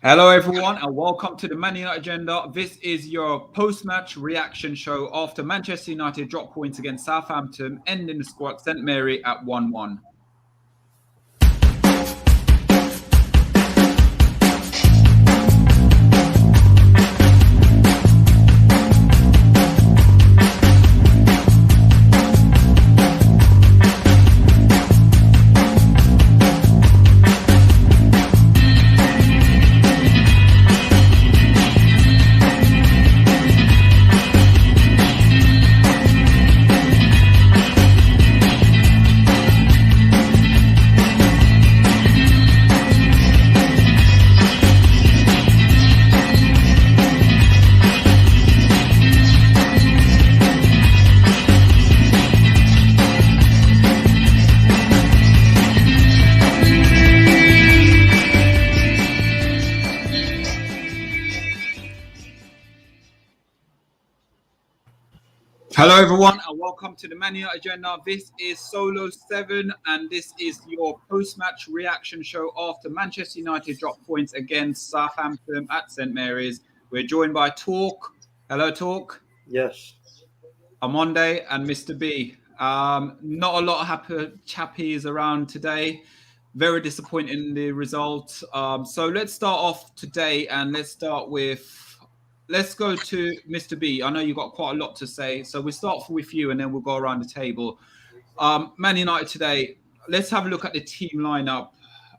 Hello, everyone, and welcome to the Man United Agenda. This is your post-match reaction show after Manchester United dropped points against Southampton, ending the score at St Mary at 1-1. Hello, everyone, and welcome to the Man United Agenda. This is Solo 7, and this is your post-match reaction show after Manchester United dropped points against Southampton at St Mary's. We're joined by Talk. Hello, Talk. Yes. Amonde and Mr. B. Not a lot of happy chappies around today. Very disappointing in the result. So let's start off today, and let's go to Mr. B. I know you've got quite a lot to say, so we'll start with you and then we'll go around the table. Man United today, let's have a look at the team lineup,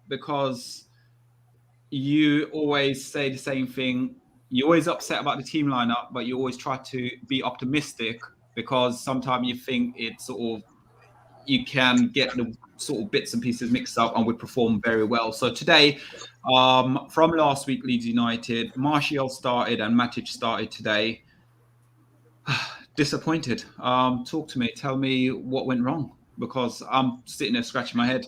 because you always say the same thing. You're always upset about the team lineup, but you always try to be optimistic, because sometimes you think it's you can get the sort of bits and pieces mixed up, and we perform very well. So today, from last week, Leeds United, Martial started and Matic started today. Disappointed. Talk to me. Tell me what went wrong, because I'm sitting there scratching my head.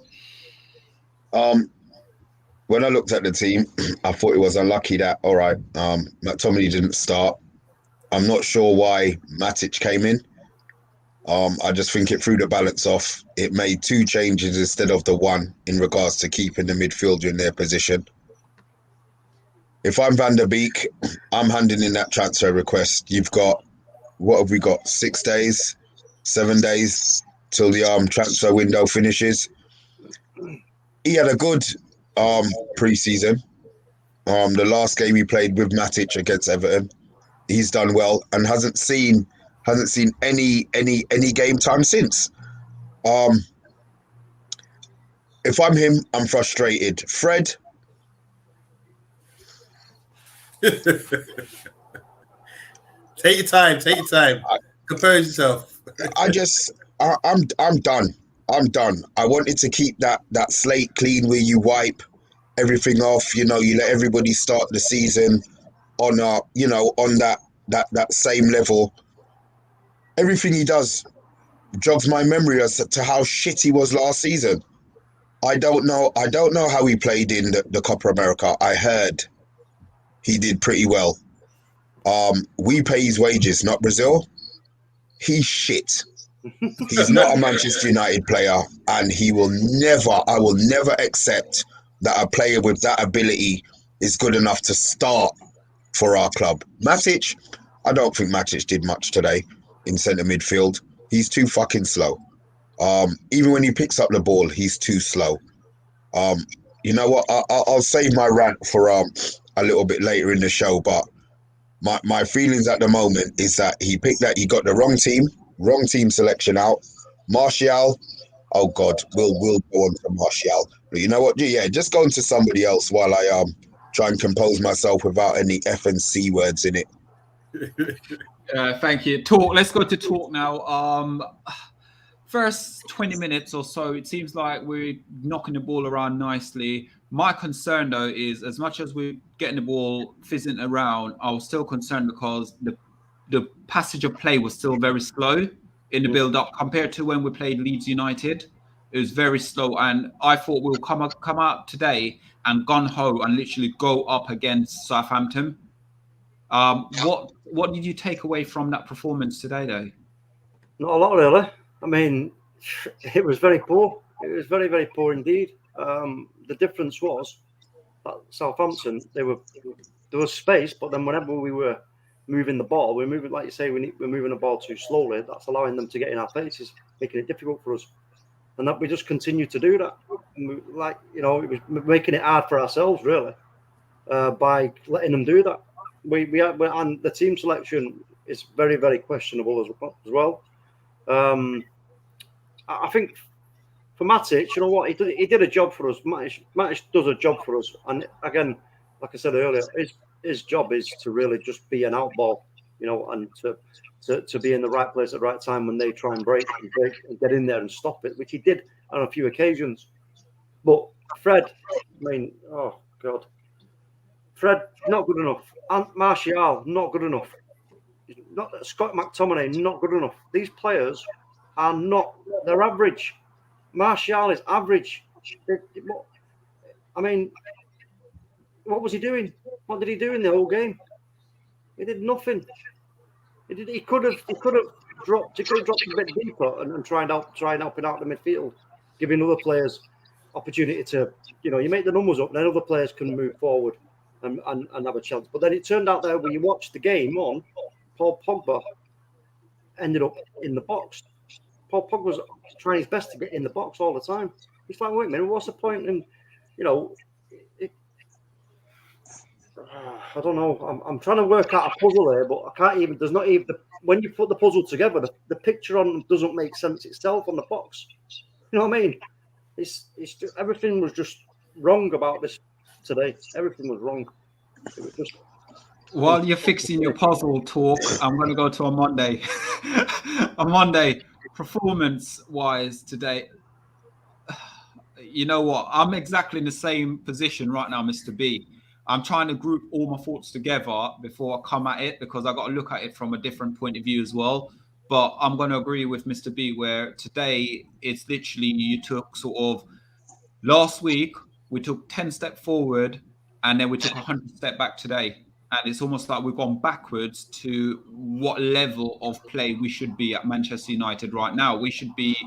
When I looked at the team, I thought it was unlucky that, all right, McTominay didn't start. I'm not sure why Matic came in. I just think it threw the balance off. It made two changes instead of the one in regards to keeping the midfielder in their position. If I'm Van der Beek, I'm handing in that transfer request. You've got, what have we got, 6 days, 7 days till the transfer window finishes. He had a good pre-season. The last game he played with Matic against Everton, he's done well and hasn't seen any game time since. If I'm him, I'm frustrated. Fred. Take your time. Compose yourself. I'm done. I wanted to keep that slate clean where you wipe everything off. You let everybody start the season on on that same level. Everything he does jogs my memory as to how shit he was last season. I don't know how he played in the Copa America. I heard he did pretty well. We pay his wages, not Brazil. He's shit. He's not a Manchester United player, and I will never accept that a player with that ability is good enough to start for our club. Matic, I don't think Matic did much today in centre midfield. He's too fucking slow. Even when he picks up the ball, he's too slow. You know what? I'll save my rant for a little bit later in the show, but my feelings at the moment is that he got the wrong team selection out. Martial, oh God, we'll go on to Martial. But you know what? Yeah, just go on to somebody else while I try and compose myself without any F and C words in it. Thank you. Talk. Let's go to Talk now. First 20 minutes or so, it seems like we're knocking the ball around nicely. My concern, though, is as much as we're getting the ball fizzing around, I was still concerned because the passage of play was still very slow in the build-up compared to when we played Leeds United. It was very slow, and I thought we'll come out today and gun-ho and literally go up against Southampton. What did you take away from that performance today, though? Not a lot, really. I mean, it was very poor. It was very, very poor indeed. The difference was that Southampton, there was space, but then whenever we were moving the ball, we're moving, like you say, we're moving the ball too slowly. That's allowing them to get in our faces, making it difficult for us. And that we just continue to do that. Like, it was making it hard for ourselves, really, by letting them do that. And the team selection is very, very questionable as well. I think for Matic, you know what, he did a job for us. Matic does a job for us, and again, like I said earlier, his job is to really just be an outball, and to be in the right place at the right time when they try and break and get in there and stop it, which he did on a few occasions. But Fred, oh God, Fred not good enough. And Martial not good enough. Scott McTominay not good enough. These players are not. They're average. Martial is average. What was he doing? What did he do in the whole game? He did nothing. He could have dropped a bit deeper and try and help it out the midfield, giving other players opportunity to, you make the numbers up, then other players can move forward and have a chance. But then it turned out there when you watched the game on, Paul Pogba ended up in the box. Paul Pogba was trying his best to get in the box all the time. He's like, wait a minute, what's the point in, I don't know. I'm trying to work out a puzzle here, but I can't even. There's not even when you put the puzzle together, the picture on doesn't make sense itself on the box. You know what I mean? It's just, everything was just wrong about this today. Everything was wrong. It was just. While you're fixing your puzzle talk, I'm going to go to a Monday. On Monday, performance-wise today, you know what? I'm exactly in the same position right now, Mr. B. I'm trying to group all my thoughts together before I come at it because I got to look at it from a different point of view as well. But I'm going to agree with Mr. B where today it's literally you took sort of last week we took 10 steps forward and then we took 100 steps back today. And it's almost like we've gone backwards to what level of play we should be at Manchester United right now. We should be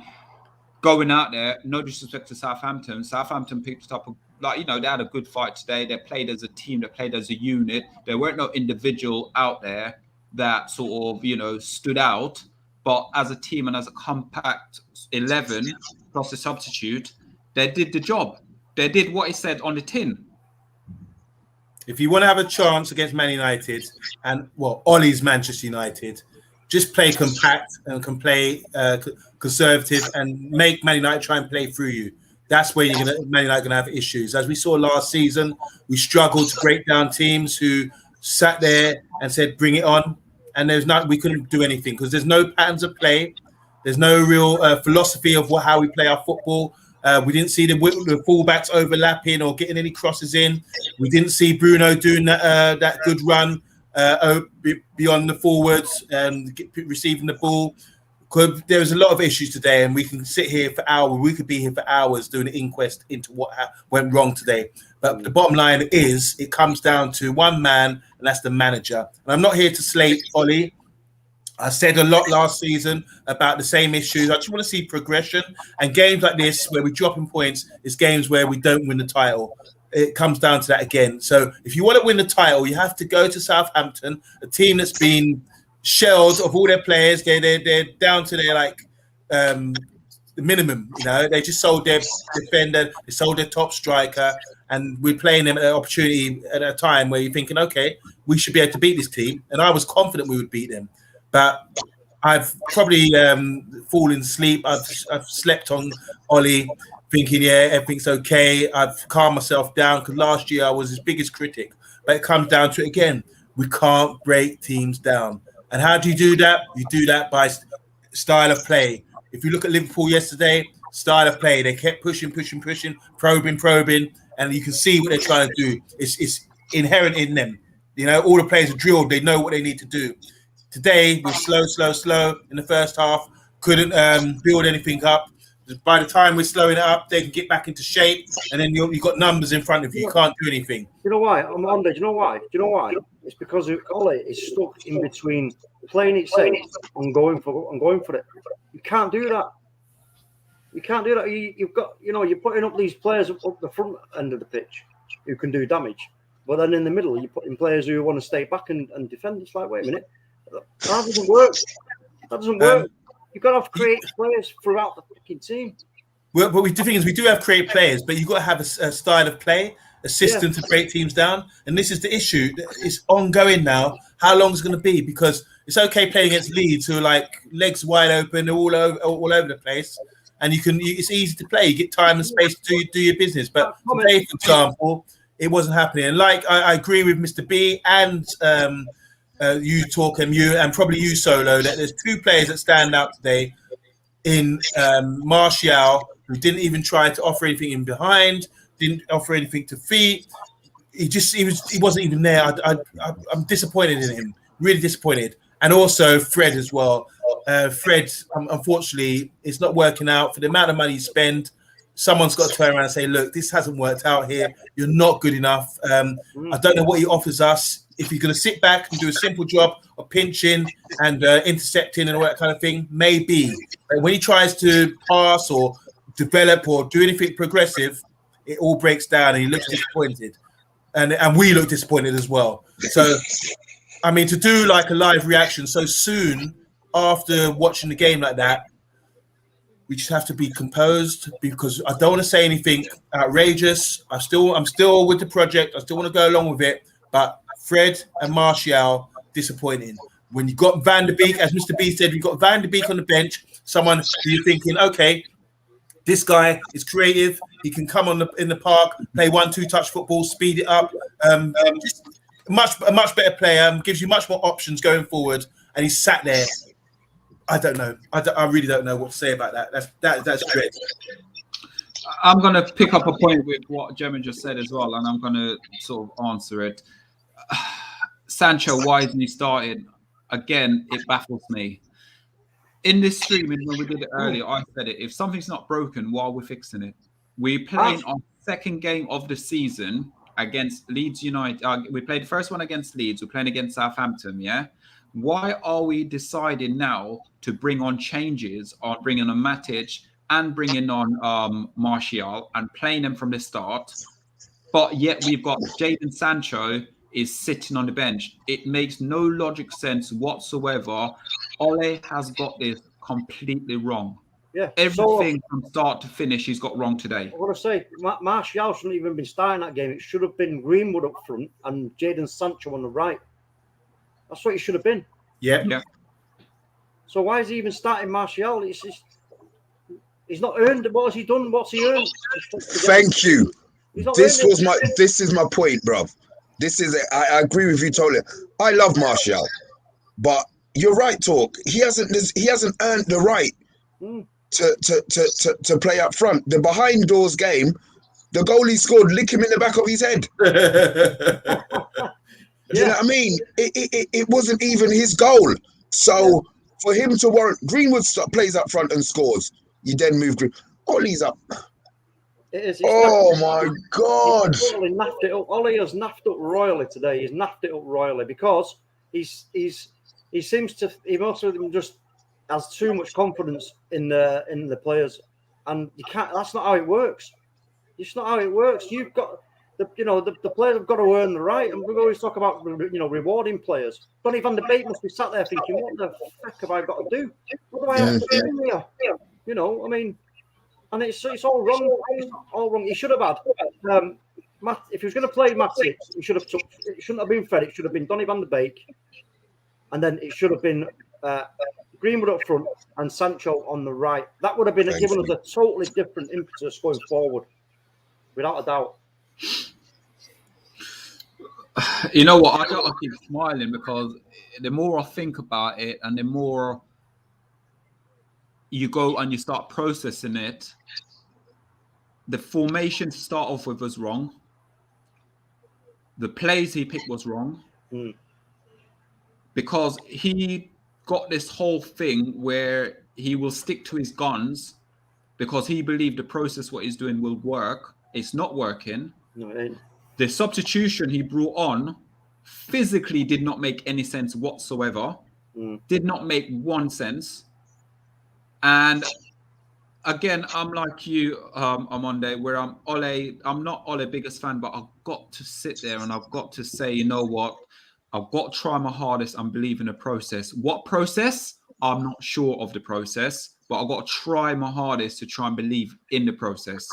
going out there, no disrespect to Southampton. Southampton picked up, they had a good fight today. They played as a team. They played as a unit. There weren't no individual out there that sort of, stood out. But as a team and as a compact 11 plus a substitute, they did the job. They did what it said on the tin. If you want to have a chance against Man United and, Ollie's Manchester United, just play compact and can play conservative and make Man United try and play through you. That's where Man United going to have issues. As we saw last season, we struggled to break down teams who sat there and said, bring it on. And we couldn't do anything because there's no patterns of play. There's no real philosophy of how we play our football. We didn't see the fullbacks overlapping or getting any crosses in. We didn't see Bruno doing that good run beyond the forwards and receiving the ball. There was a lot of issues today, and we can sit here for hours. We could be here for hours doing an inquest into what went wrong today. But the bottom line is, it comes down to one man, and that's the manager. And I'm not here to slate Ollie. I said a lot last season about the same issues. I just want to see progression. And games like this, where we drop in points, is games where we don't win the title. It comes down to that again. So if you want to win the title, you have to go to Southampton, a team that's been shelled of all their players. They're down to their the minimum. They just sold their defender, they sold their top striker, and we're playing them at an opportunity at a time where you're thinking, okay, we should be able to beat this team. And I was confident we would beat them. But I've probably fallen asleep. I've slept on Ollie, thinking, everything's okay. I've calmed myself down because last year I was his biggest critic. But it comes down to it again. We can't break teams down. And how do you do that? You do that by style of play. If you look at Liverpool yesterday, style of play, they kept pushing, probing, and you can see what they're trying to do. It's inherent in them. All the players are drilled. They know what they need to do. Today, we're slow in the first half. Couldn't build anything up. By the time we're slowing it up, they can get back into shape. And then you've got numbers in front of you. You can't do anything. You know why? I'm on there. Do you know why? It's because Ole is stuck in between playing it safe and going for it. You can't do that. You've got, you're putting up these players up the front end of the pitch. who can do damage. But then in the middle, you put in players who want to stay back and defend. It's like, wait a minute, that doesn't work. That doesn't work. You've got to have creative players throughout the fucking team. Well, but the thing is, we do have creative players, but you've got to have a style of play, a system to break teams down. And this is the issue. It's ongoing now. How long is it going to be? Because it's okay playing against Leeds, who are like legs wide open, all over the place. And it's easy to play. You get time and space to do your business. But today, for example, it wasn't happening. And like I agree with Mr. B and you talk and probably you Solo, that there's two players that stand out today in Martial, who didn't even try to offer anything in behind, didn't offer anything to feet. He wasn't even there. I'm disappointed in him, really disappointed. And also Fred as well. Fred, unfortunately, it's not working out for the amount of money you spend. Someone's got to turn around and say, look, this hasn't worked out here. You're not good enough. I don't know what he offers us. If you're going to sit back and do a simple job of pinching and intercepting and all that kind of thing, maybe. But when he tries to pass or develop or do anything progressive, it all breaks down and he looks disappointed. And we look disappointed as well. So, I mean, to do like a live reaction so soon after watching the game like that, we just have to be composed, because I don't want to say anything outrageous. I'm still with the project. I still want to go along with it. But Fred and Martial, disappointing. When you got Van der Beek, as Mr. B said, we got Van der Beek on the bench, someone who you're thinking, okay, this guy is creative. He can come in the park, play 1-2 touch football, speed it up. Just a much better player, gives you much more options going forward. And he's sat there. I don't know. I really don't know what to say about that. That's dread. I'm going to pick up a point with what Gemma just said as well, and I'm going to sort of answer it. Sancho, why isn't he started? Again, it baffles me. In this streaming, when we did it earlier, I said it. If something's not broken, why are we fixing it? We're playing our second game of the season against Leeds United. We played the first one against Leeds. We're playing against Southampton, yeah? Why are we deciding now to bring on changes, on bringing on Matic and bringing on Martial and playing them from the start? But yet we've got Jadon Sancho is sitting on the bench. It makes no logic sense whatsoever. Ole has got this completely wrong. Yeah, everything from start to finish he's got wrong today. I want to say Martial shouldn't even been starting that game. It should have been Greenwood up front and Jadon Sancho on the right. That's what it should have been. Yeah. So why is he even starting Martial? He's not earned. What has he done? What's he earned? Thank you. This is my point, bro. I agree with you totally. I love Martial, but you're right, Talk. He hasn't earned the right to play up front. The behind doors game, the goal he scored, lick him in the back of his head. Do you know what I mean? It wasn't even his goal. So for him to warrant, Greenwood plays up front and scores. You then move Green. Ollie's up. Oh my God! He's totally naffed it up. Ollie has naffed up royally today. He's naffed it up royally because he seems to. He most of them just has too much confidence in the players, and you can't. That's not how it works. It's not how it works. You've got. The players have got to earn the right, and we always talk about rewarding players. Donny van de Beek must be sat there thinking, "What the fuck have I got to do? What do I have to do here?" I mean, and it's all wrong. It's all wrong. He should have had if he was going to play Matic, he should have took. It shouldn't have been Fred. It should have been Donny van de Beek, and then it should have been Greenwood up front and Sancho on the right. That would have been given us a totally different impetus going forward, without a doubt. You know what? I gotta keep smiling because the more I think about it and the more you go and you start processing it, the formation to start off with was wrong. The plays he picked was wrong. Because he got this whole thing where he will stick to his guns because he believed the process, what he's doing, will work. It's not working. No, it ain't. The substitution he brought on physically did not make any sense whatsoever. Did not make one sense. And again, I'm like you, Monday, where I'm Ole. I'm not Ole biggest fan, but I've got to sit there and I've got to say, you know what? I've got to try my hardest and believe in the process. What process? I'm not sure of the process, but I've got to try my hardest to try and believe in the process.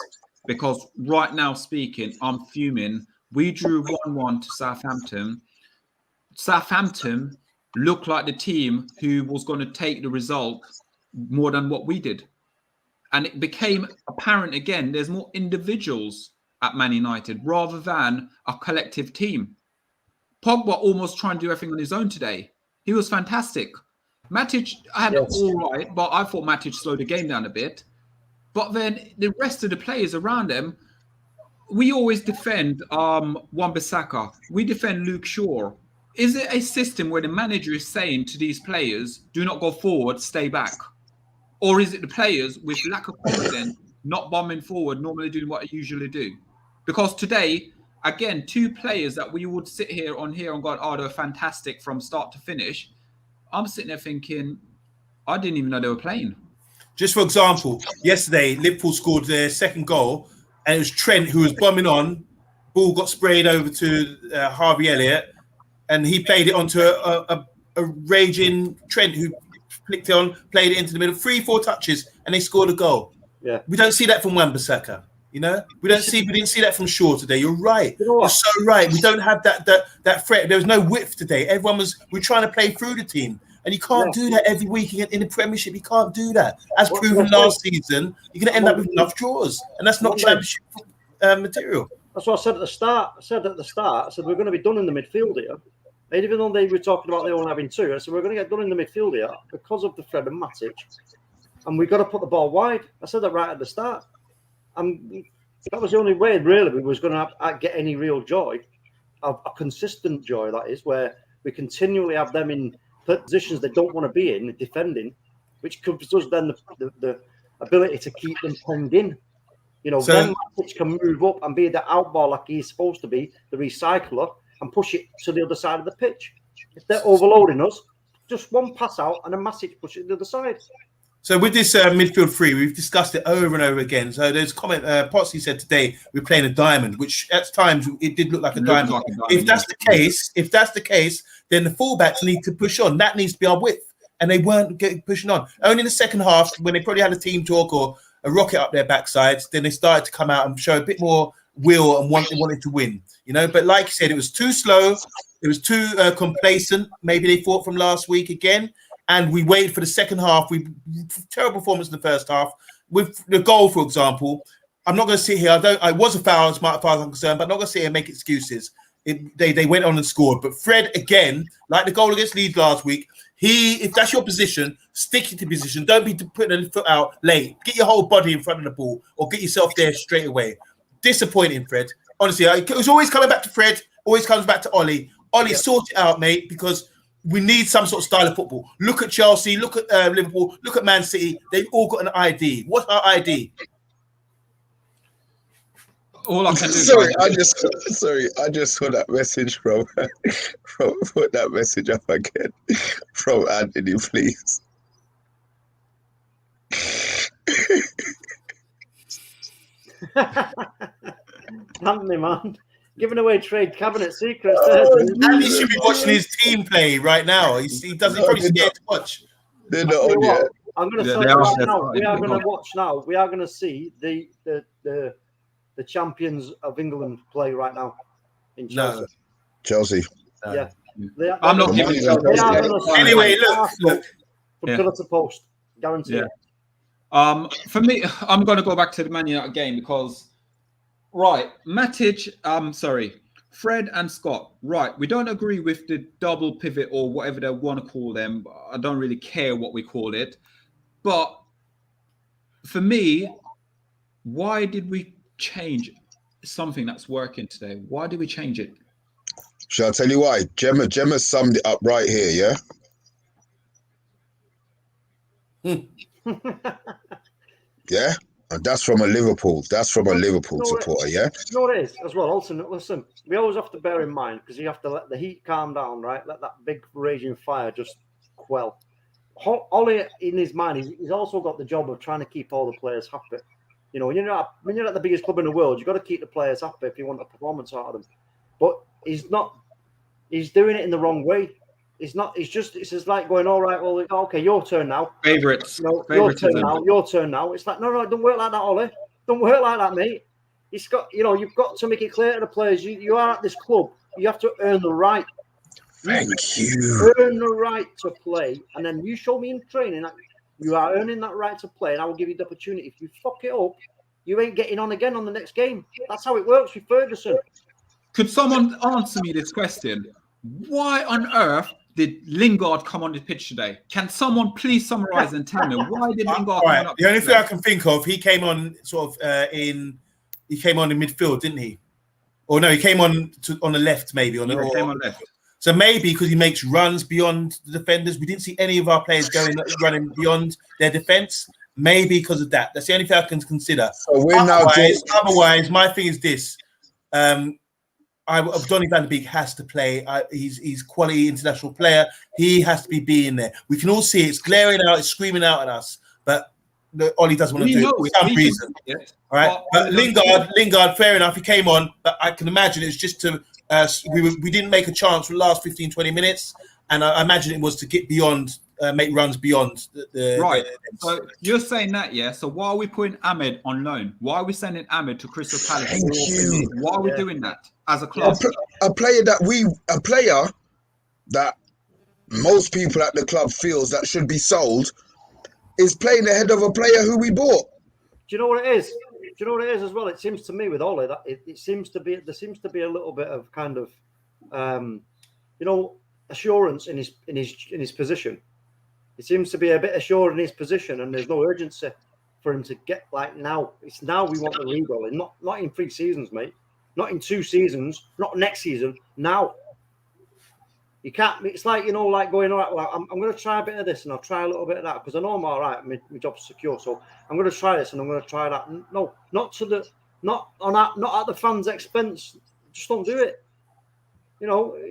Because right now, speaking, I'm fuming. We drew 1-1 to Southampton. Southampton looked like the team who was going to take the result more than what we did. And it became apparent again, there's more individuals at Man United rather than a collective team. Pogba almost trying to do everything on his own today. He was fantastic. Matic had all right, but I thought Matic slowed the game down a bit. But then the rest of the players around them, we always defend Wan-Bissaka. We defend Luke Shaw. Is it a system where the manager is saying to these players, do not go forward, stay back? Or is it the players with lack of confidence, not bombing forward, normally doing what they usually do? Because today, again, two players that we would sit here and go, oh, they're fantastic from start to finish. I'm sitting there thinking, I didn't even know they were playing. Just for example, yesterday, Liverpool scored their second goal, and it was Trent who was bombing on. Ball got sprayed over to Harvey Elliott, and he played it onto a raging Trent who flicked it on, played it into the middle, 3-4 touches, and they scored a goal. Yeah, we don't see that from Wan-Bissaka. You know, we didn't see that from Shaw today. You're right. You're so right. We don't have that threat. There was no width today. We're trying to play through the team. And you can't do that every week in the Premiership. You can't do that. As proven last season, you're going to end up with enough draws. And that's not Championship material. That's what I said at the start. I said we're going to be done in the midfield here. And even though they were talking about they only having two, I said we're going to get done in the midfield here because of the Fred and Matic. And we've got to put the ball wide. I said that right at the start. And that was the only way, really, we was going to get any real joy, a consistent joy, that is, where we continually have them in positions they don't want to be in, defending, which gives us then the ability to keep them penned in. You know, then Matic can move up and be the outball like he's supposed to be, the recycler, and push it to the other side of the pitch. If they're overloading us, just one pass out and a Matic push it to the other side. So with this midfield three, we've discussed it over and over again. So there's a comment, Potsy said today, we're playing a diamond, which at times it did look like a diamond. Like a diamond. If that's the case, then the fullbacks need to push on. That needs to be our width. And they weren't pushing on. Only in the second half, when they probably had a team talk or a rocket up their backsides, then they started to come out and show a bit more will and wanted to win. You know, but like you said, it was too slow. It was too complacent. Maybe they thought from last week again. And we waited for the second half. Terrible performance in the first half. With the goal, for example, I'm not going to sit here. I was a foul as far as I'm concerned, but I'm not going to sit here and make excuses. They went on and scored. But Fred, again, like the goal against Leeds last week, if that's your position, stick to position. Don't be putting a foot out late. Get your whole body in front of the ball or get yourself there straight away. Disappointing, Fred. Honestly, it was always coming back to Fred, always comes back to Ollie. Ollie, sort it out, mate, because we need some sort of style of football. Look at Chelsea, look at Liverpool, look at Man City. They've all got an ID. What's our ID? All I can do. I just saw that message from put that message up again from Anthony, please. Anthony, man. Giving away trade cabinet secrets. Andy should be watching his team play right now. He doesn't probably scared to watch. They're not on yet. I'm going to tell you right now. We are going to watch now. We are going to see the champions of England play right now in Chelsea. No. Chelsea. Yeah. I'm not giving Chelsea. Anyway, look. From pillar to post. Guaranteed. Yeah. For me, I'm going to go back to the Man United game because. Right, Matic, Fred and Scott. Right, we don't agree with the double pivot or whatever they want to call them. I don't really care what we call it. But for me, why did we change something that's working today? Why did we change it? Shall I tell you why? Gemma summed it up right here, yeah? Yeah? And that's from a Liverpool. That's from a Liverpool supporter, yeah? You know what it is as well? Also, listen, we always have to bear in mind, because you have to let the heat calm down, right? Let that big raging fire just quell. Ollie, in his mind, he's also got the job of trying to keep all the players happy. You know, when you're at the biggest club in the world, you've got to keep the players happy if you want a performance out of them. But he's not. He's doing it in the wrong way. It's just like going, all right, well, okay, your turn now. Favourites. Your turn now. It's like, no, don't work like that, Ollie. Don't work like that, mate. You've got to make it clear to the players, you are at this club. You have to earn the right. Thank you. Earn the right to play, and then you show me in training that you are earning that right to play, and I will give you the opportunity. If you fuck it up, you ain't getting on again on the next game. That's how it works with Ferguson. Could someone answer me this question? Why on earth did Lingard come on the pitch today? Can someone please summarise and tell me why did Lingard come on? The only thing I can think of, he came on in midfield, didn't he? Or no, he came on the left, maybe on left. So maybe because he makes runs beyond the defenders, we didn't see any of our players running beyond their defence. Maybe because of that. That's the only thing I can consider. So we're otherwise, my thing is this. Donny van de Beek has to play. He's quality international player. He has to be in there. We can all see it's glaring out, it's screaming out at us. But Ollie doesn't want to do it for some reason. Yes. All right. But Lingard, fair enough. He came on, but I can imagine it's just to we didn't make a chance for the last 15, 20 minutes. And I imagine it was to get beyond, make runs beyond the right. So you're saying that, yeah. So why are we putting Ahmed on loan? Why are we sending Ahmed to Crystal Palace? Why are we doing that as a club? A player that most people at the club feels that should be sold is playing ahead of a player who we bought. Do you know what it is? Do you know what it is as well? It seems to me with Ollie that there seems to be a little bit of kind of assurance in his position. He seems to be a bit assured in his position, and there's no urgency for him to get like now. It's now we want the league, Ollie. Not in 3 seasons, mate. Not in 2 seasons. Not next season. Now. You can't. It's like like going, all right. Well, I'm going to try a bit of this, and I'll try a little bit of that because I know I'm all right. My job's secure, so I'm going to try this and I'm going to try that. No, not at the fans' expense. Just don't do it.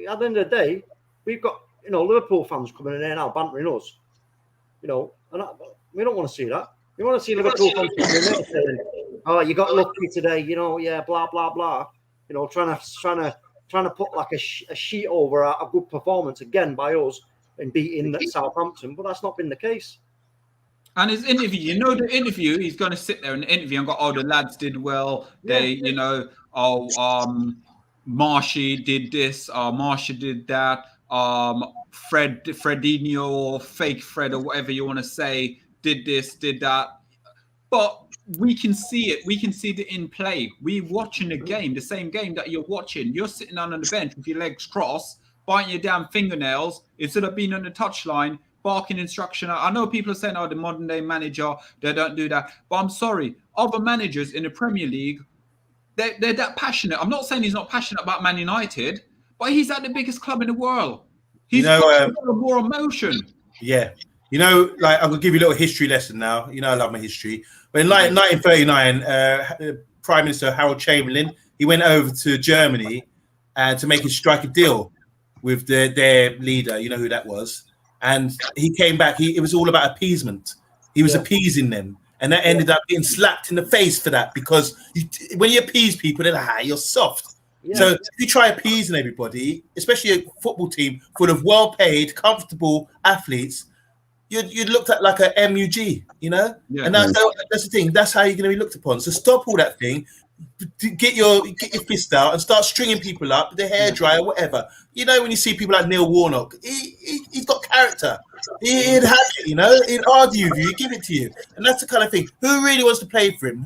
At the end of the day, we've got Liverpool fans coming in here now bantering us. And we don't want to see that. We want to see Liverpool fans coming in here saying, "Oh, you got lucky today," yeah, blah blah blah. Trying to put like a sheet over a good performance again by us and beating Southampton, but that's not been the case. And his interview, the interview, he's going to sit there in the interview and go, the lads did well. They, Marshy did this, Marshy did that, Fredinho or fake Fred or whatever you want to say, did this, did that. But we can see it. We can see it in play. We're watching the game, the same game that you're watching. You're sitting down on the bench with your legs crossed, biting your damn fingernails instead of being on the touchline, barking instruction. I know people are saying, the modern day manager, they don't do that. But I'm sorry, other managers in the Premier League, they're that passionate. I'm not saying he's not passionate about Man United, but he's at the biggest club in the world. He's got more emotion. Yeah. I'm going to give you a little history lesson now. I love my history. But in 1939, Prime Minister Harold Chamberlain, he went over to Germany to strike a deal with their leader. You know who that was. And he came back. It was all about appeasement. He was appeasing them. And that ended up being slapped in the face for that because when you appease people, they're like, you're soft. Yeah. So if you try appeasing everybody, especially a football team full of well-paid, comfortable athletes, you'd looked at like a MUG, Yeah. And that's the thing. That's how you're going to be looked upon. So stop all that thing. Get your fist out and start stringing people up, the hairdryer, whatever. When you see people like Neil Warnock, he's got character. He'd have it, he'd argue with you, he'd give it to you. And that's the kind of thing. Who really wants to play for him?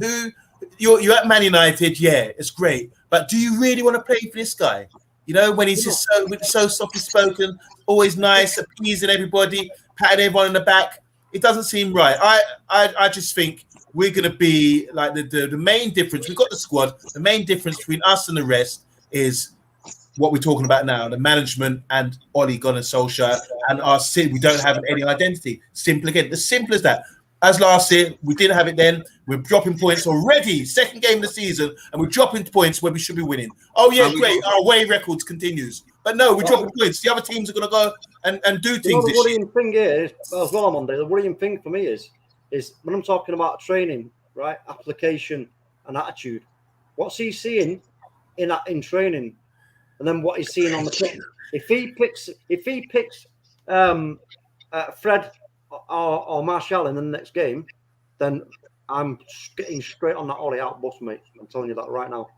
You're at Man United, yeah, it's great. But do you really want to play for this guy? When he's just so softly spoken, always nice, appeasing everybody, patting everyone in the back. It doesn't seem right. I just think we're going to be like the main difference. We've got the squad. The main difference between us and the rest is what we're talking about now, the management and Ole Gunnar Solskjaer and our city. We don't have any identity. Simple again. As simple as that. As last year, we didn't have it then. We're dropping points already. Second game of the season, and we're dropping points where we should be winning. Oh, yeah, great. Our away records continues. But no, we're dropping points. The other teams are going to go and do things. The worrying thing is, as well, Monday, the worrying thing for me is when I'm talking about training, right, application and attitude, what's he seeing in training, and then what he's seeing on the pitch. If he picks Fred or Martial in the next game, then I'm getting straight on that Ollie out bus, mate. I'm telling you that right now.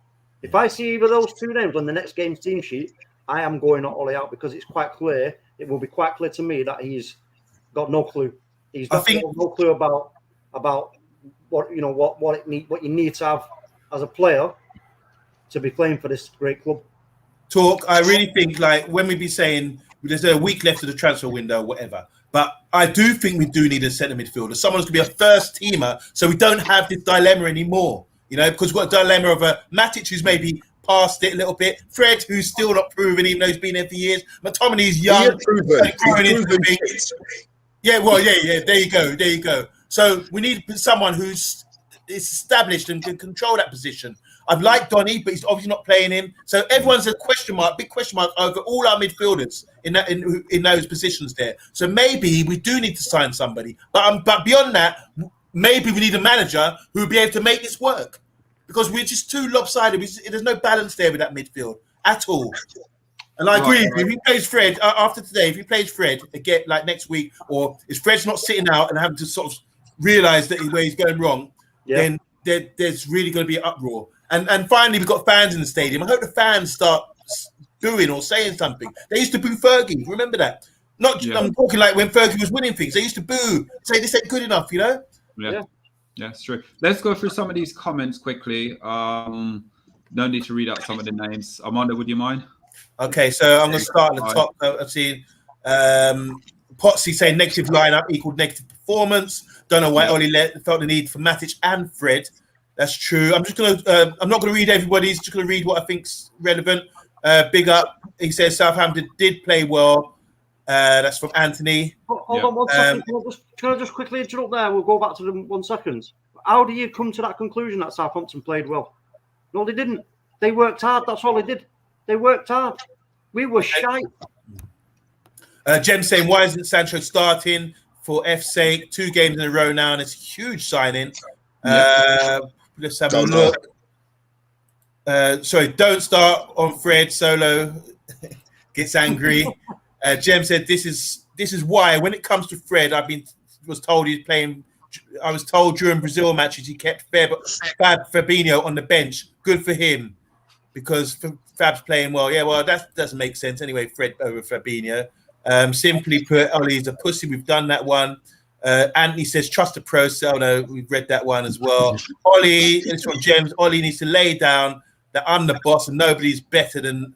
If I see either of those two names on the next game's team sheet, I am going not Ollie out, because it's quite clear. It will be quite clear to me that he's got no clue. He's got no clue about what you need to have as a player to be playing for this great club. I really think, like, when we be saying there's a week left of the transfer window, whatever. But I do think we do need a centre midfielder. Someone's going to be a first teamer, so we don't have this dilemma anymore. You know, because we've got a dilemma of a Matic who's maybe past it a little bit, Fred who's still not proven, even though he's been there for years. McTominay's young, growing into things. Yeah, well, yeah. There you go. So we need someone who's established and can control that position. I've liked Donny, but he's obviously not playing him. So everyone's a big question mark over all our midfielders in those positions there. So maybe we do need to sign somebody. But beyond that, maybe we need a manager who will be able to make this work, because we're just too lopsided. There's no balance there with that midfield at all. And I agree with you. If he plays Fred after today, if he plays Fred again, like next week, or if Fred's not sitting out and having to sort of realise that where he's going wrong, then there's really going to be an uproar. And finally, we've got fans in the stadium. I hope the fans start booing or saying something. They used to boo Fergie. Remember that? I'm talking like when Fergie was winning things. They used to boo, say this ain't good enough, you know? Yeah, it's true. Let's go through some of these comments quickly. No need to read out some of the names. Amanda, would you mind? Okay, so I'm going to start at the top. I've seen Potsy saying negative lineup equaled negative performance. Don't know why Ollie felt the need for Matic and Fred. That's true. I'm not going to read everybody's. Just going to read what I think's relevant. Big up. He says Southampton did play well. That's from Anthony. Hold on 1 second. Can I just quickly interrupt there? We'll go back to them 1 second. How do you come to that conclusion that Southampton played well? No, they didn't. They worked hard. That's all they did. They worked hard. We were shite. Jem saying, why isn't Sancho starting for F's sake? 2 games in a row now, and it's a huge signing. Let's have a look. Sorry, don't start on Fred. Solo gets angry. Jem said, "This is why when it comes to Fred, was told he's playing. I was told during Brazil matches he kept Fabinho on the bench. Good for him, because Fab's playing well. Yeah, well that doesn't make sense anyway. Fred over Fabinho. Simply put, Ollie's a pussy. We've done that one." Anthony says, trust the process. Oh, no, we've read that one as well. Ollie, it's from James. Ollie needs to lay down that I'm the boss and nobody's better than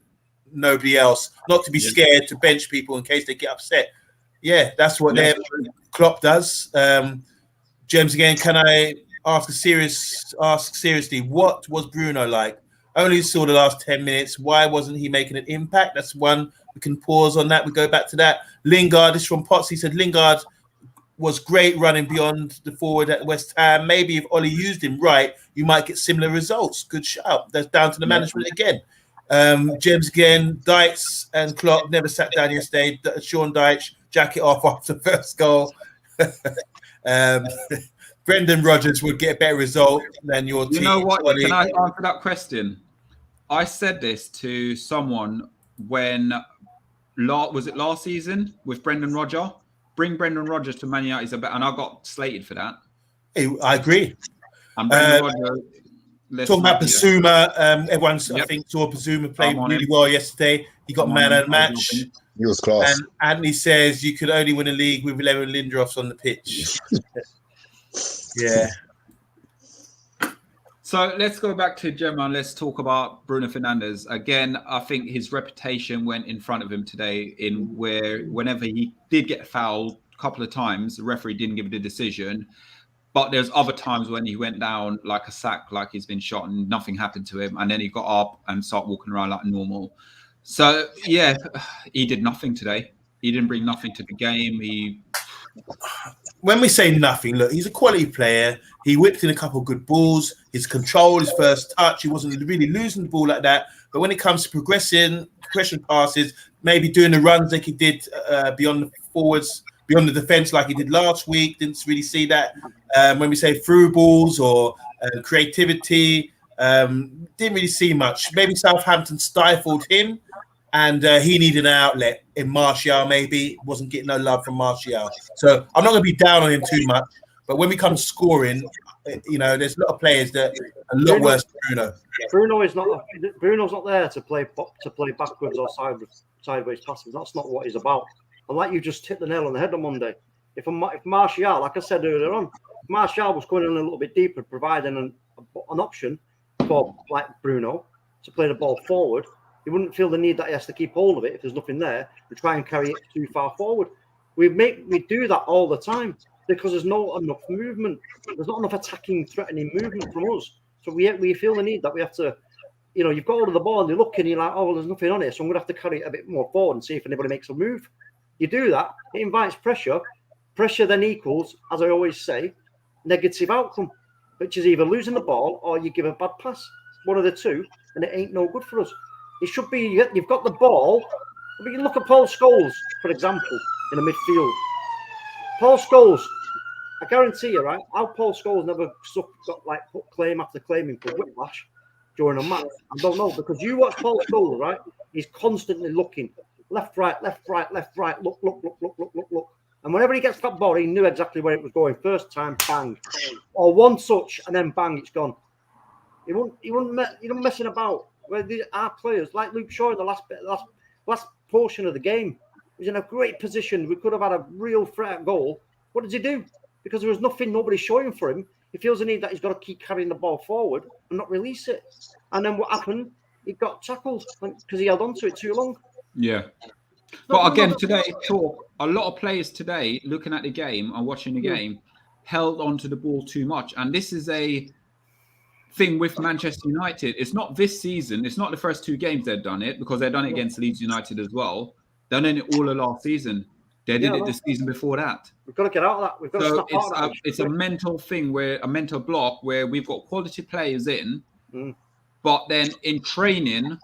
nobody else. Not to be scared to bench people in case they get upset. Yeah, that's what Klopp does. James again, can I ask seriously, what was Bruno like? Only saw the last 10 minutes. Why wasn't he making an impact? That's one. We can pause on that. We go back to that. Lingard, this is from Potts. He said, Lingard was great running beyond the forward at West Ham. Maybe if Ollie used him right, you might get similar results. Good shout. That's down to the management again. James again, Deitch and Klopp never sat down yesterday. Sean Deitch, jacket off after the first goal. Brendan Rodgers would get a better result than your team. You know what? Can I answer that question? I said this to someone when, was it last season with Brendan Rodgers? Bring Brendan Rodgers to Man United, and I got slated for that. I agree. And Brendan Rodgers, talking about Basuma, everyone's I think saw Basuma play really well yesterday. He got man of the match. He was class. And Anthony says you could only win a league with 11 Lindelofs on the pitch. Yeah. So let's go back to Gemma and let's talk about Bruno Fernandes. Again, I think his reputation went in front of him today whenever he did get fouled a couple of times, the referee didn't give the decision. But there's other times when he went down like a sack, like he's been shot and nothing happened to him. And then he got up and started walking around like normal. So, yeah, he did nothing today. He didn't bring nothing to the game. when we say nothing, look, he's a quality player. He whipped in a couple of good balls. His control, his first touch, he wasn't really losing the ball like that. But when it comes to progression passes, maybe doing the runs like he did beyond the forwards, beyond the defense like he did last week, didn't really see that. When we say through balls or creativity, didn't really see much. Maybe Southampton stifled him, and he needed an outlet in Martial. Maybe wasn't getting no love from Martial. So I'm not going to be down on him too much. But when we come to scoring, there's a lot of players that are a lot worse than Bruno. Bruno's not there to play backwards or sideways passes. That's not what he's about. And like you just hit the nail on the head on Monday. If Martial, like I said earlier on, if Martial was going in a little bit deeper, providing an option for like Bruno to play the ball forward, he wouldn't feel the need that he has to keep hold of it if there's nothing there to try and carry it too far forward. We do that all the time because there's not enough movement. There's not enough attacking, threatening movement from us. So we feel the need that we have to, you've got hold of the ball and you're looking, you're like, oh, well, there's nothing on it, so I'm going to have to carry it a bit more forward and see if anybody makes a move. You do that, it invites pressure. Pressure then equals, as I always say, negative outcome, which is either losing the ball or you give a bad pass. One of the two, and it ain't no good for us. It should be, you've got the ball. We can look at Paul Scholes, for example, in the midfield. Paul Scholes, I guarantee you, right, how Paul Scholes never got put claim after claiming for whiplash during a match. I don't know, because you watch Paul Scholes, right? He's constantly looking left, right, look. And whenever he gets that ball, he knew exactly where it was going. First time, bang. Or one touch, and then bang, it's gone. He wasn't messing about. Where our players, like Luke Shaw in the last portion of the game, was in a great position. We could have had a real threat at goal. What did he do? Because there was nobody showing for him. He feels the need that he's got to keep carrying the ball forward and not release it. And then what happened? He got tackled because he held on to it too long. Yeah. But again, today, a lot of players today, looking at the game and watching the game, held on to the ball too much. And this is a thing with Manchester United. It's not this season. It's not the first two games they've done it, because they've done it against Leeds United as well. They've done it all of last season. They did it the season before that. We've got to get out of that. We've got to snap out of that. It's a mental thing, a mental block where we've got quality players in, but then in training,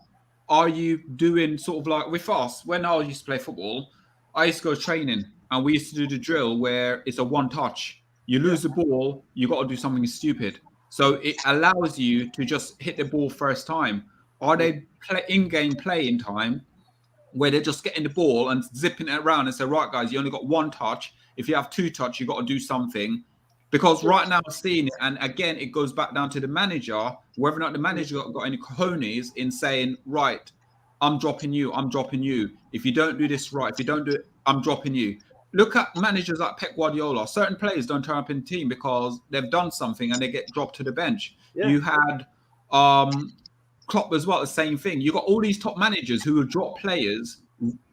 are you doing sort of like with us? When I used to play football, I used to go training and we used to do the drill where it's a one touch. You lose the ball, you got to do something stupid. So it allows you to just hit the ball first time. Are they in-game playing time where they're just getting the ball and zipping it around and say, right, guys, you only got one touch. If you have two touch, you got to do something. Because right now I'm seeing it, and again, it goes back down to the manager, whether or not the manager got any cojones in saying, right, I'm dropping you. If you don't do this right, if you don't do it, I'm dropping you. Look at managers like Pep Guardiola. Certain players don't turn up in the team because they've done something and they get dropped to the bench. Yeah. You had Klopp as well, the same thing. You got all these top managers who will drop players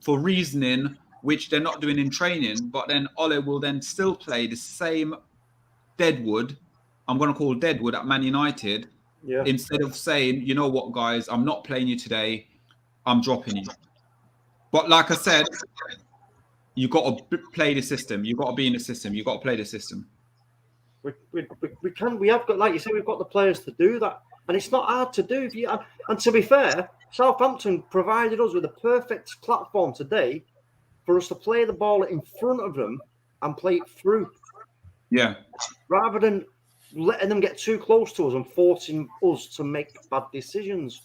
for reasoning which they're not doing in training, but then Ole will then still play the same Deadwood, I'm going to call Deadwood at Man United, instead of saying, you know what, guys, I'm not playing you today, I'm dropping you. But like I said, you got to play the system. You got to be in the system. You got to play the system. We have got, like you said, we've got the players to do that, and it's not hard to do. And to be fair, Southampton provided us with a perfect platform today for us to play the ball in front of them and play it through. Yeah. Rather than letting them get too close to us and forcing us to make bad decisions.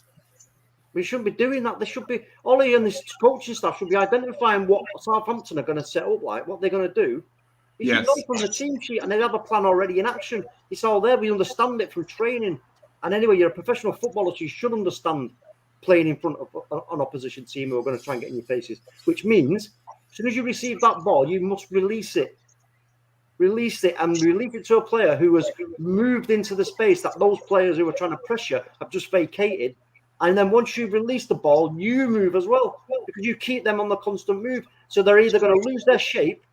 We shouldn't be doing that. They should be, Ollie and this coaching staff should be identifying what Southampton are going to set up like, what they're going to do. You should know from the team sheet, and they have a plan already in action. It's all there. We understand it from training. And anyway, you're a professional footballer, so you should understand playing in front of an opposition team who are going to try and get in your faces. Which means, as soon as you receive that ball, you must release it. Release it to a player who has moved into the space that those players who are trying to pressure have just vacated. And then once you release the ball, you move as well, because you keep them on the constant move. So they're either going to lose their shape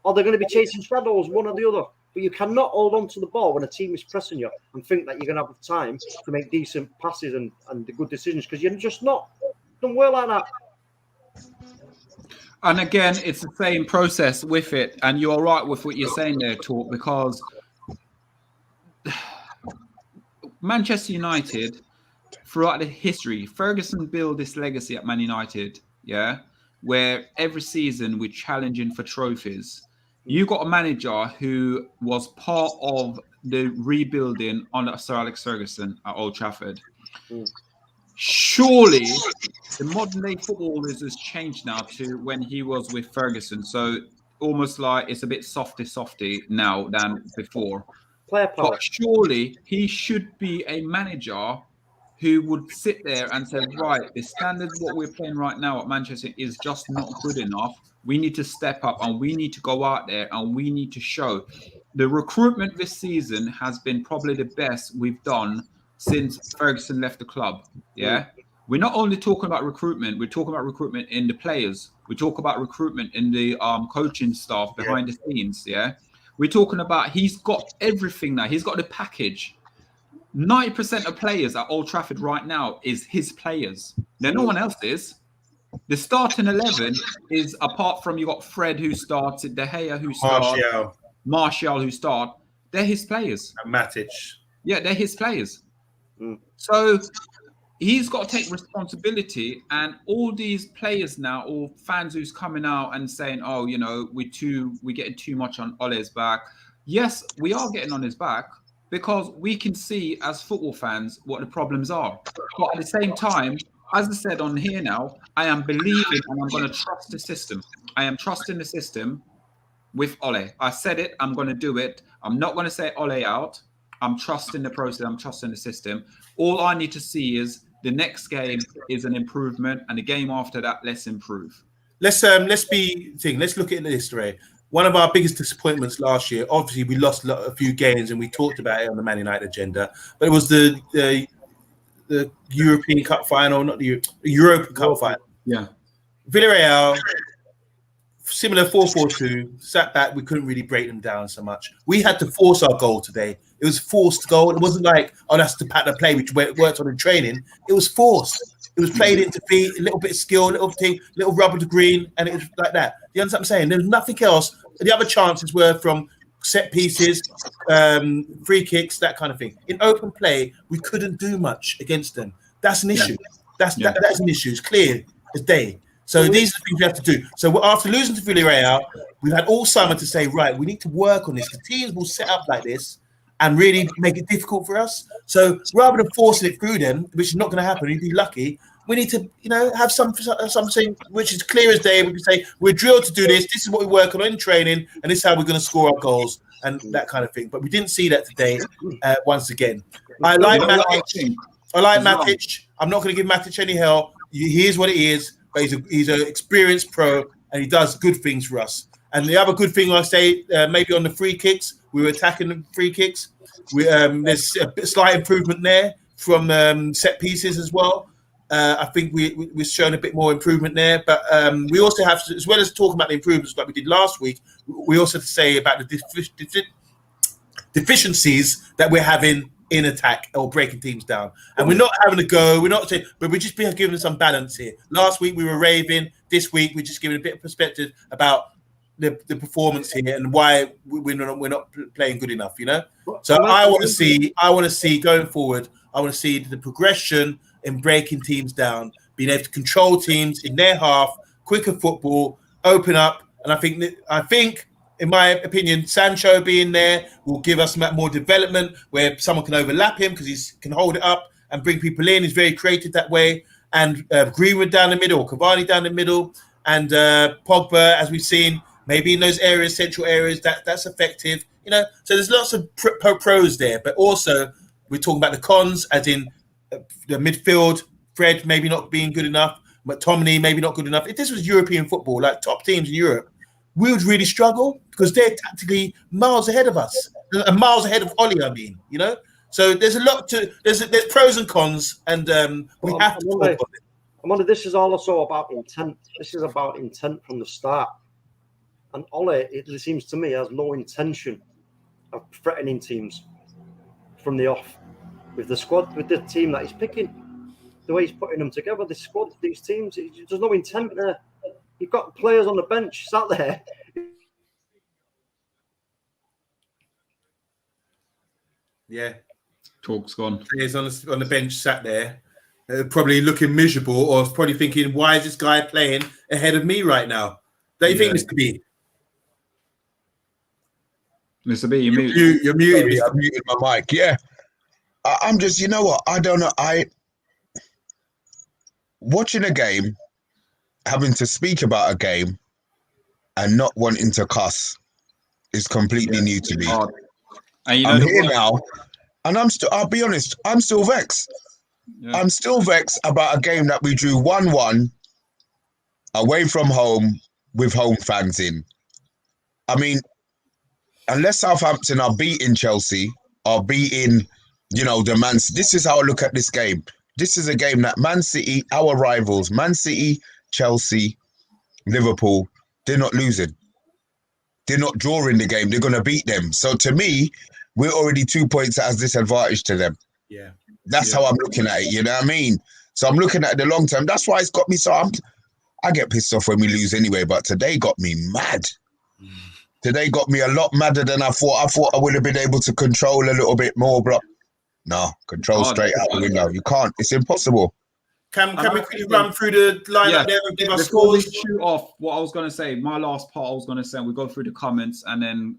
or they're going to be chasing shadows, one or the other. But you cannot hold on to the ball when a team is pressing you and think that you're going to have time to make decent passes and the good decisions, because you're just not. Don't work like that. And again, it's the same process with it. And you're right with what you're saying there, Talk, because Manchester United, throughout the history, Ferguson built this legacy at Man United, yeah, where every season we're challenging for trophies. You got a manager who was part of the rebuilding under Sir Alex Ferguson at Old Trafford. Surely the modern day footballers has changed now to when he was with Ferguson. So almost like it's a bit softy now than before. Player power. But surely he should be a manager who would sit there and say, right, the standard what we're playing right now at Manchester is just not good enough. We need to step up and we need to go out there and we need to show. The recruitment this season has been probably the best we've done since Ferguson left the club. Yeah. We're not only talking about recruitment, we're talking about recruitment in the players. We talk about recruitment in the coaching staff behind the scenes. Yeah. We're talking about he's got everything now. He's got the package. 90% of players at Old Trafford right now is his players. Now, no one else is. The starting 11 is, apart from you got Fred who started, De Gea who started, Martial who started. They're his players. And Matic. Yeah, they're his players. So he's got to take responsibility, and all these players now, or fans who's coming out and saying, "Oh, you know, we're getting too much on Ole's back." Yes, we are getting on his back because we can see as football fans what the problems are. But at the same time, as I said on here now, I am believing and I'm going to trust the system. I am trusting the system with Ole. I said it. I'm going to do it. I'm not going to say Ole out. I'm trusting the process. I'm trusting the system. All I need to see is the next game is an improvement, and the game after that, let's improve. Let's look at this, Ray. One of our biggest disappointments last year, obviously, we lost a few games, and we talked about it on the Man United agenda. But it was the European Cup final, not the Europa Cup final. Yeah, Villarreal, similar 4-4-2, sat back. We couldn't really break them down so much. We had to force our goal today. It was forced goal. It wasn't like, oh, that's the pattern of play which worked on in training. It was forced. It was played into feet, a little bit of skill, a little thing, little rubber to green, and it was like that. You understand what I'm saying? There's nothing else. The other chances were from set pieces, free kicks, that kind of thing. In open play, we couldn't do much against them. That's an issue. That's an issue. It's clear as day. So these are the things we have to do. So after losing to Villarreal, we've had all summer to say, right, we need to work on this. The teams will set up like this and really make it difficult for us. So rather than forcing it through them, which is not going to happen, you'd be lucky. We need to, have something which is clear as day. We can say we're drilled to do this. This is what we work on in training, and this is how we're going to score our goals and that kind of thing. But we didn't see that today. Once again, I like Matic. I'm not going to give Matic any hell. He is what he is. But he's an experienced pro, and he does good things for us. And the other good thing I say, maybe on the free kicks, we were attacking the free kicks. There's a slight improvement there from set pieces as well. I think we've shown a bit more improvement there. But we also have to, as well as talking about the improvements like we did last week, we also have to say about the deficiencies that we're having in attack or breaking teams down. And we're not having a go. We're not saying, but we're just being given some balance here. Last week we were raving. This week we're just giving a bit of perspective about the performance here and why we're not playing good enough, So I want to see going forward, I want to see the progression in breaking teams down, being able to control teams in their half, quicker football, open up. And I think, in my opinion, Sancho being there will give us more development where someone can overlap him because he can hold it up and bring people in. He's very creative that way. And Greenwood down the middle, Cavani down the middle, and Pogba, as we've seen, maybe in those areas, central areas, that's effective. So there's lots of pros there, but also we're talking about the cons, as in the midfield, Fred maybe not being good enough, McTominay maybe not good enough. If this was European football, like top teams in Europe, we would really struggle because they're tactically miles ahead of us, and miles ahead of Oli, So there's a lot there's pros and cons, and we have to talk about it. Amanda, this is also about intent. This is about intent from the start. And Ole, it seems to me, has no intention of threatening teams from the off with the squad, with the team that he's picking. The way he's putting them together, this squad, these teams, there's no intent there. You've got players on the bench sat there. Yeah. Talk's gone. Players on the bench sat there, probably looking miserable, or probably thinking, "Why is this guy playing ahead of me right now?" Don't you think, Mr. B? Mr. B, you're muted. You're muted, Sorry, Mr. I muted my mic. Yeah, I'm just, you know what? I don't know. Watching a game, having to speak about a game, and not wanting to cuss is completely new to me. Hard. And you know I'm the here worst- now, and I'll be honest, I'm still vexed. Yeah. I'm still vexed about a game that we drew 1-1 away from home with home fans in. I mean, unless Southampton are beating Chelsea or beating, the Man City, this is how I look at this game. This is a game that Man City, our rivals, Man City, Chelsea, Liverpool, they're not losing. They're not drawing the game. They're going to beat them. So to me, we're already 2 points as disadvantage to them. Yeah. That's how I'm looking at it. You know what I mean? So I'm looking at the long term. That's why it's got me. So I get pissed off when we lose anyway, but today got me mad. Today got me a lot madder than I thought. I thought I would have been able to control a little bit more, but no, control straight out the window. You can't. It's impossible. Can we quickly run through the lineup there and give us Before we scores? shoot off, what I was going to say, my last part I was going to say, we go through the comments, and then,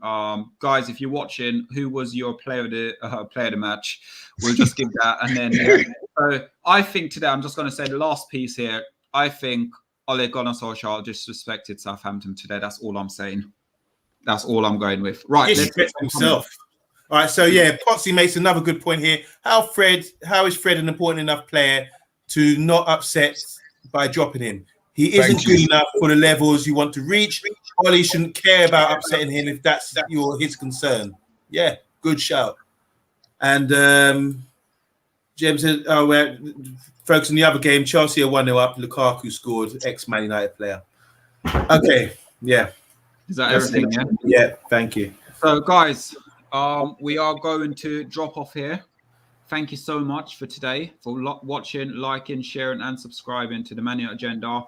guys, if you're watching, who was your player of the match? We'll just give that, and then. So I think today, I'm just going to say the last piece here. I think Ole Gunnar Solskjaer disrespected Southampton today. That's all I'm saying. That's all I'm going with. Right, let's get himself. All right, so Potsy makes another good point here. How is Fred an important enough player to not upset by dropping him? He isn't good enough for the levels you want to reach. Ollie shouldn't care about upsetting him if that's his concern. Yeah, good shout. And James said, we're focusing on the other game. Chelsea are 1-0 up. Lukaku scored, ex-Man United player. Okay, yeah. Is that everything? Yeah? Yeah, thank you. So, guys, we are going to drop off here. Thank you so much for today, for watching, liking, sharing, and subscribing to the Man United Agenda.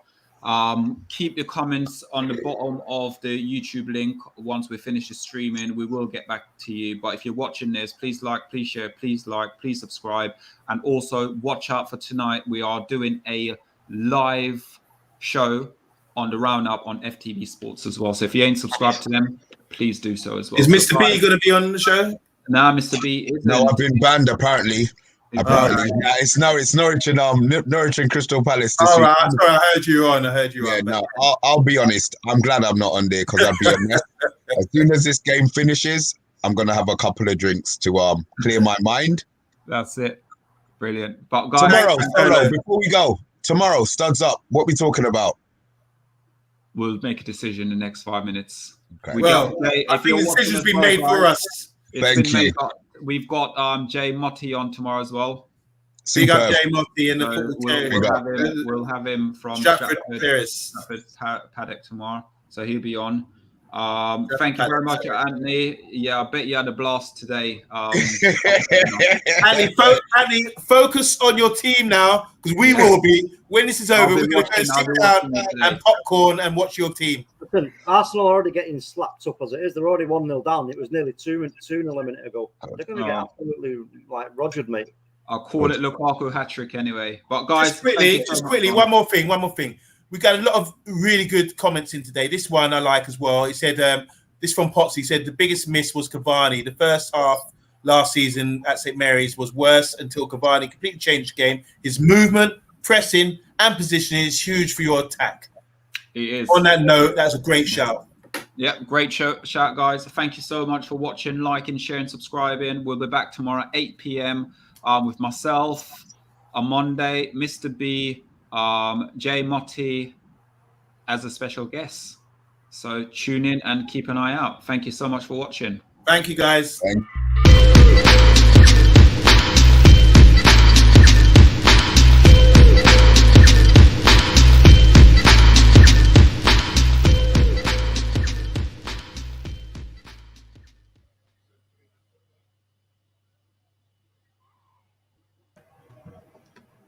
Keep your comments on the bottom of the YouTube link. Once we finish the streaming, we will get back to you. But if you're watching this, please like, please share, please like, please subscribe. And also watch out for tonight. We are doing a live show on the Roundup on FTV Sports as well. So if you ain't subscribed to them, please do so as well. Is Mr. B going to be on the show? Nah, Mr. B isn't. No, I've been banned apparently. Apparently, it's Norwich and Crystal Palace this week. Right, sorry, I heard you on. Yeah, no, I'll be honest. I'm glad I'm not on there because I'd be a mess. As soon as this game finishes, I'm gonna have a couple of drinks to clear my mind. That's it. Brilliant. But guys, tomorrow, before we go, Studs Up. What we talking about? We'll make a decision in the next 5 minutes. Okay. I think the decision's been made for us. Thank you. We've got Jay Motti on tomorrow as well. Big up Jay Motti in the we'll have him from Stratford Paddock tomorrow, so he'll be on. Thank you very much, Anthony. Yeah, I bet you had a blast today. Anthony, focus on your team now, because we will be. When this is over, we're going to go sit down and popcorn and watch your team. Listen, Arsenal are already getting slapped up as it is. They're already 1-0 down. It was nearly 2-0 a minute ago. They're going to get absolutely rogered, mate. I'll call it Lukaku hat-trick anyway. But guys, just quickly, one more thing. We got a lot of really good comments in today. This one I like as well. He said, this from Potts. He said the biggest miss was Cavani. The first half last season at St. Mary's was worse until Cavani completely changed the game. His movement, pressing, and positioning is huge for your attack. It is. On that note, that's a great shout. Yeah, great shout, guys. Thank you so much for watching, liking, sharing, subscribing. We'll be back tomorrow at 8 p.m. With myself, on Monday, Mr. B, Jay Motti as a special guest. So tune in and keep an eye out. Thank you so much for watching. Thank you, guys. Thank you.